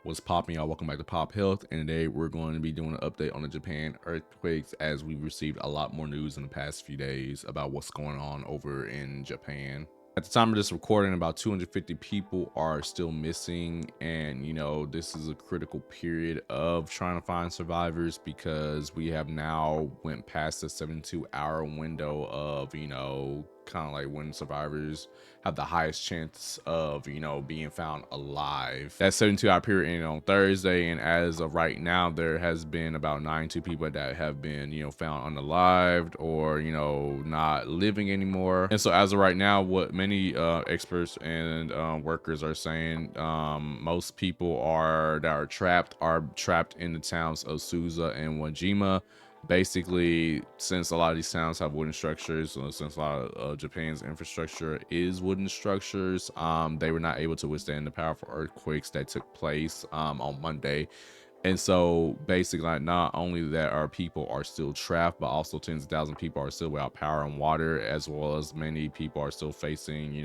What's popping, y'all? Welcome back to Pop Health, and today we're going to be doing an update on the Japan earthquakes, as we've received a lot more news in the past few days about what's going on over in Japan. At the time of this recording, about 250 people are still missing, and this is a critical period of trying to find survivors because we have now went past the 72-hour window of kind of like when survivors have the highest chance of being found alive. That 72-hour period ended on Thursday, and as of right now there has been about 92 people that have been found unalived or not living anymore. And so as of right now, what many experts and workers are saying, most people that are trapped in the towns of Suza and Wajima. Basically, since a lot of these towns have wooden structures, since a lot of Japan's infrastructure is wooden structures, they were not able to withstand the powerful earthquakes that took place on Monday. And so basically, like, not only that our people are still trapped, but also tens of thousands of people are still without power and water, as well as many people are still facing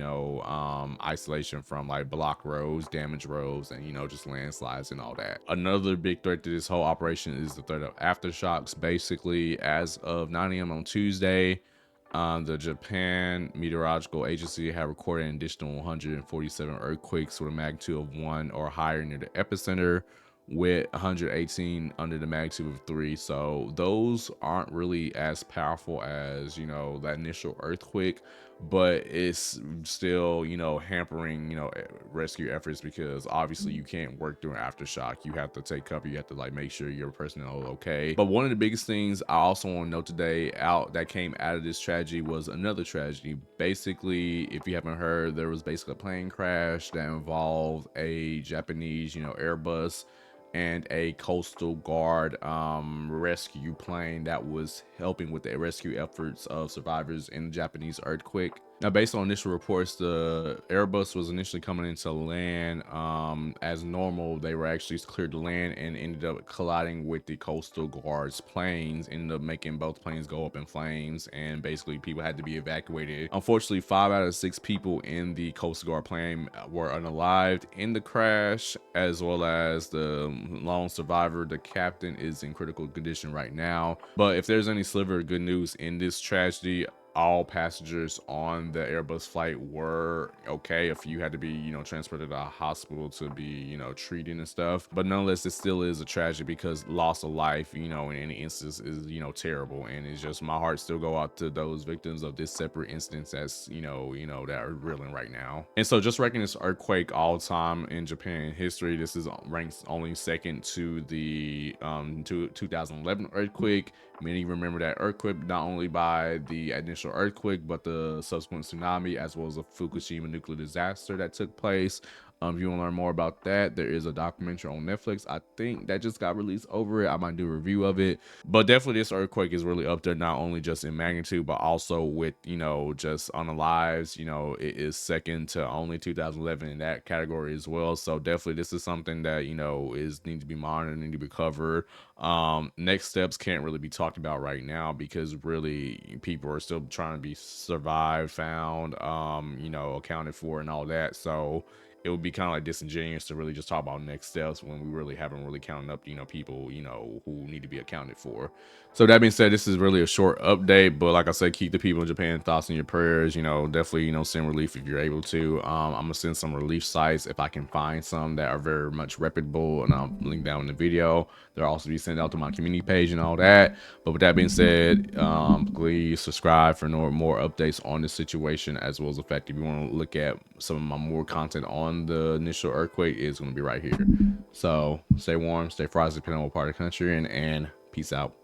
isolation from like block roads, damaged roads, and just landslides and all that. Another big threat to this whole operation is the threat of aftershocks. Basically, as of 9 a.m. on Tuesday, the Japan Meteorological Agency have recorded an additional 147 earthquakes with a magnitude of 1 or higher near the epicenter, with 118 under the magnitude of 3. So those aren't really as powerful as that initial earthquake, but it's still hampering rescue efforts, because obviously you can't work during aftershock. You have to take cover, you have to like make sure your personnel are okay. But one of the biggest things I also want to note today that came out of this tragedy was another tragedy. Basically, if you haven't heard, there was basically a plane crash that involved a Japanese Airbus and a coastal guard rescue plane that was helping with the rescue efforts of survivors in the Japanese earthquake. Now, based on initial reports, the Airbus was initially coming into land as normal. They were actually cleared to land and ended up colliding with the coastal guard's planes, ended up making both planes go up in flames, and basically people had to be evacuated. Unfortunately, 5 out of 6 people in the coastal guard plane were unalived in the crash, as well as the lone survivor. The captain is in critical condition right now. But if there's any sliver of good news in this tragedy, all passengers on the Airbus flight were okay. If you had to be transported to a hospital to be treated and stuff, but nonetheless, it still is a tragedy, because loss of life in any instance is terrible, and it's just, my heart still go out to those victims of this separate instance as that are reeling right now. And so, just ranking this earthquake all time in Japan history, this is ranked only second to the 2011 earthquake. Many remember that earthquake not only by the initial earthquake, but the subsequent tsunami, as well as the Fukushima nuclear disaster that took place. If you want to learn more about that, there is a documentary on Netflix, I think, that just got released over it. I might do a review of it. But definitely this earthquake is really up there, not only just in magnitude, but also with just on the lives. It is second to only 2011 in that category as well. So definitely this is something that need to be monitored, need to be covered. Next steps can't really be talked about right now, because really people are still trying to be survived, found, accounted for, and all that. So it would be kind of like disingenuous to really just talk about next steps when we really haven't really counted up people who need to be accounted for. So that being said, this is really a short update, but like I said, keep the people in Japan thoughts in your prayers. Definitely send relief if you're able to. I'm gonna send some relief sites if I can find some that are very much reputable, and I'll link down in the video. They'll also be sent out to my community page and all that. But with that being said, please subscribe for more updates on this situation, as well as the fact, if you want to look at some of my more content on the initial earthquake, is going to be right here. So stay warm, stay frosty, depending on what part of the country, and peace out.